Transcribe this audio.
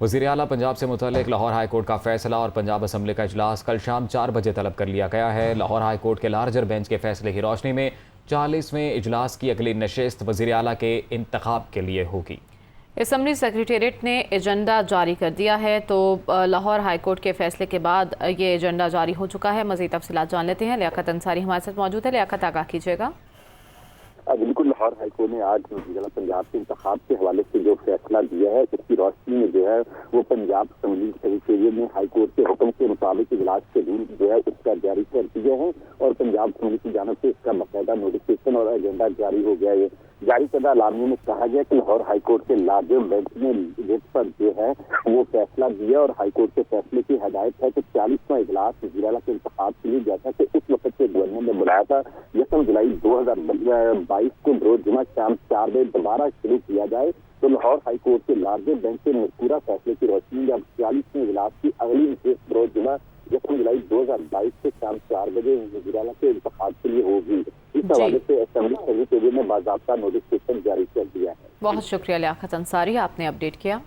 وزیر اعلیٰ پنجاب سے متعلق لاہور ہائی کورٹ کا فیصلہ اور پنجاب اسمبلی کا اجلاس کل شام 4 بجے طلب کر لیا گیا ہے۔ لاہور ہائی کورٹ کے لارجر بینچ کے فیصلے کی روشنی میں 40ویں اجلاس کی اگلی نشست وزیر اعلیٰ کے انتخاب کے لیے ہوگی۔ اسمبلی سیکریٹریٹ نے ایجنڈا جاری کر دیا ہے، تو لاہور ہائی کورٹ کے فیصلے کے بعد یہ ایجنڈا جاری ہو چکا ہے۔ مزید تفصیلات جان لیتے ہیں، لیاقت انصاری ہمارے ساتھ موجود ہے۔ لیاقت، آگاہ کیجیے گا۔ بالکل، لاہور ہائی کورٹ نے آج وزیر اعلیٰ پنجاب کے انتخاب کے حوالے سے جو فیصلہ دیا ہے اس کی روشنی میں جو ہے وہ پنجاب اسمبلی سیکریٹریٹ نے ہائی کورٹ کے حکم کے مطابق اجلاس شیڈول جو ہے اس کا جاری کر دیا ہے، اور پنجاب اسمبلی کی جانب سے اس کا باقاعدہ نوٹیفکیشن اور ایجنڈا جاری ہو گیا ہے۔ جاری کردہ اعلامیہ میں کہا گیا کہ لاہور ہائی کورٹ کے لارجر بینچ نے جس پر جو ہے وہ فیصلہ دیا، اور ہائی کورٹ کے فیصلے کی ہدایت ہے کہ 40واں اجلاس وزیر اعلیٰ کے انتخاب کے لیے، جیسا کہ اس وقت سے گورنر نے بلایا تھا 10 جولائی 2022 کو روز جمعہ شام 4 بجے دوبارہ شروع کیا جائے، تو لاہور ہائی کورٹ کے لارجر بینچ کے مذکورہ فیصلے کی روشنی میں اب 40ویں اجلاس کی اگلی نشست روز جمعہ 10 جولائی 2022 سے شام 4 بجے وزیر اعلیٰ کے انتخاب کے لیے ہوگی۔ اس حوالے سے اسمبلی سیکریٹریٹ نے باضابطہ نوٹیفکیشن جاری کر دیا ہے۔ بہت شکریہ لیاقت انصاری، آپ نے اپڈیٹ کیا۔